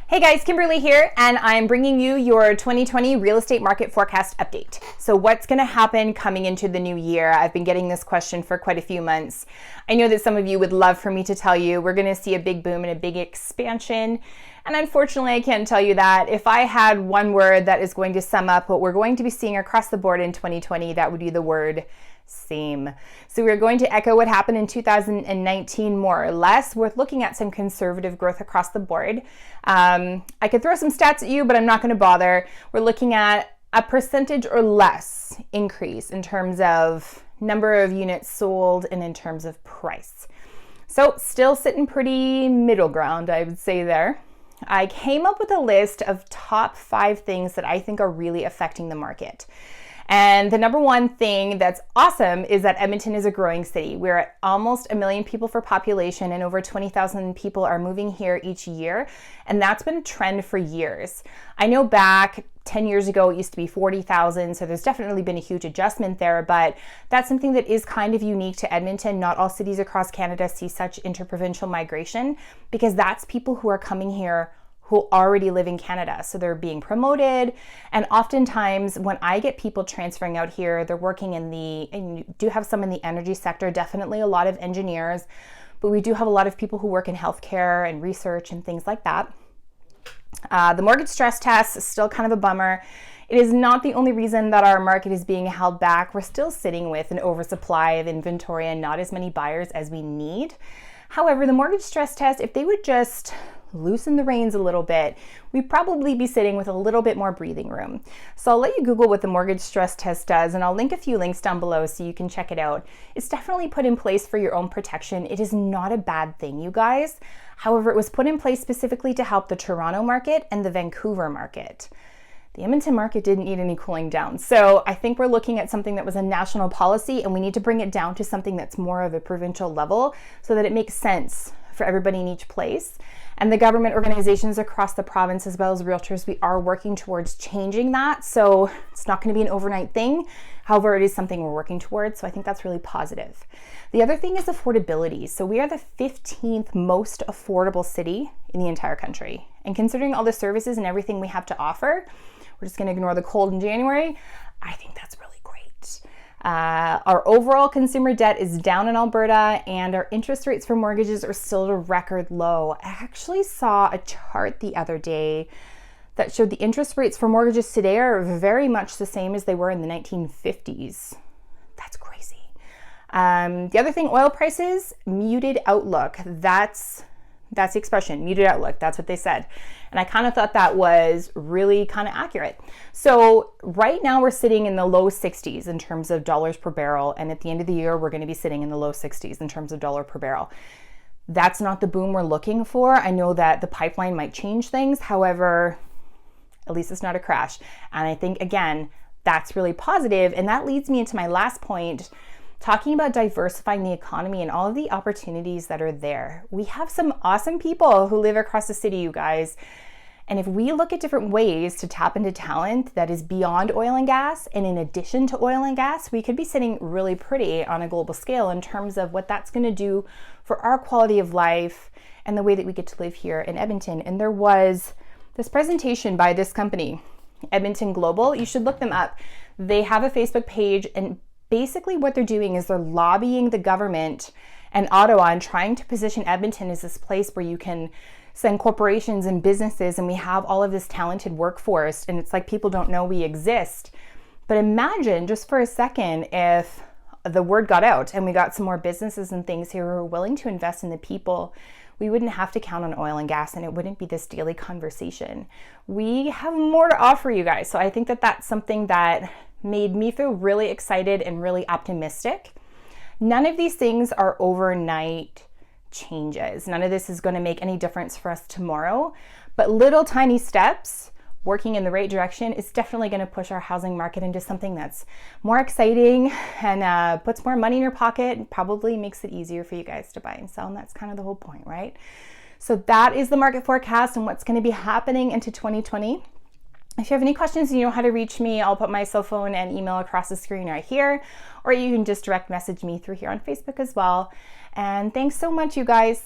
Hey guys, Kimberly here, and I'm bringing you your 2020 real estate market forecast update. So what's going to happen coming into the new year? I've been getting this question for quite a few months. I know that some of you would love for me to tell you we're going to see a big boom and a big expansion. And unfortunately, I can't tell you that. If I had one word that is going to sum up what we're going to be seeing across the board in 2020, that would be the word same. So we're going to echo what happened in 2019 more or less. We're looking at some conservative growth across the board. I could throw some stats at you, but I'm not going to bother. We're looking at a percentage or less increase in terms of number of units sold and in terms of price. So still sitting pretty middle ground, I would say there. I came up with a list of top 5 things that I think are really affecting the market. And the number one thing that's awesome is that Edmonton is a growing city. We're at almost 1 million people for population, and over 20,000 people are moving here each year. And that's been a trend for years. I know back 10 years ago, it used to be 40,000. So there's definitely been a huge adjustment there, but that's something that is kind of unique to Edmonton. Not all cities across Canada see such interprovincial migration, because that's people who are coming here who already live in Canada. So they're being promoted. And oftentimes when I get people transferring out here, they're working and you do have some in the energy sector, definitely a lot of engineers, but we do have a lot of people who work in healthcare and research and things like that. The mortgage stress test is still kind of a bummer. It is not the only reason that our market is being held back. We're still sitting with an oversupply of inventory and not as many buyers as we need. However, the mortgage stress test, if they would just loosen the reins a little bit, we'd probably be sitting with a little bit more breathing room. So I'll let you Google what the mortgage stress test does, and I'll link a few links down below so you can check it out. It's definitely put in place for your own protection. It is not a bad thing, you guys. However, it was put in place specifically to help the Toronto market and the Vancouver market. The Edmonton market didn't need any cooling down. So I think we're looking at something that was a national policy, and we need to bring it down to something that's more of a provincial level so that it makes sense for everybody in each place. And the government organizations across the province, as well as realtors, we are working towards changing that. So it's not going to be an overnight thing. However, it is something we're working towards. So I think that's really positive. The other thing is affordability. So we are the 15th most affordable city in the entire country. And considering all the services and everything we have to offer, we're just going to ignore the cold in January. I think that's really great. Our overall consumer debt is down in Alberta, and our interest rates for mortgages are still at a record low. I actually saw a chart the other day that showed the interest rates for mortgages today are very much the same as they were in the 1950s. That's crazy. The other thing, oil prices, muted outlook. That's the expression, muted outlook. That's what they said. And I kind of thought that was really kind of accurate. So right now we're sitting in the low 60s in terms of dollars per barrel. And at the end of the year, we're going to be sitting in the low 60s in terms of dollar per barrel. That's not the boom we're looking for. I know that the pipeline might change things. However, at least it's not a crash. And I think, again, that's really positive. And that leads me into my last point, talking about diversifying the economy and all of the opportunities that are there. We have some awesome people who live across the city, you guys. And if we look at different ways to tap into talent that is beyond oil and gas, and in addition to oil and gas, we could be sitting really pretty on a global scale in terms of what that's going to do for our quality of life and the way that we get to live here in Edmonton. And there was this presentation by this company, Edmonton Global. You should look them up. They have a Facebook page, and basically what they're doing is they're lobbying the government and Ottawa and trying to position Edmonton as this place where you can send corporations and businesses, and we have all of this talented workforce, and it's like people don't know we exist. But imagine just for a second if the word got out and we got some more businesses and things here who are willing to invest in the people. We wouldn't have to count on oil and gas, and it wouldn't be this daily conversation. We have more to offer you guys. So I think that that's something that made me feel really excited and really optimistic. None of these things are overnight changes. None of this is going to make any difference for us tomorrow, but little tiny steps working in the right direction is definitely going to push our housing market into something that's more exciting and puts more money in your pocket and probably makes it easier for you guys to buy and sell. And that's kind of the whole point, right? So that is the market forecast and what's going to be happening into 2020. If you have any questions, you know how to reach me. I'll put my cell phone and email across the screen right here, or you can just direct message me through here on Facebook as well. And thanks so much, you guys.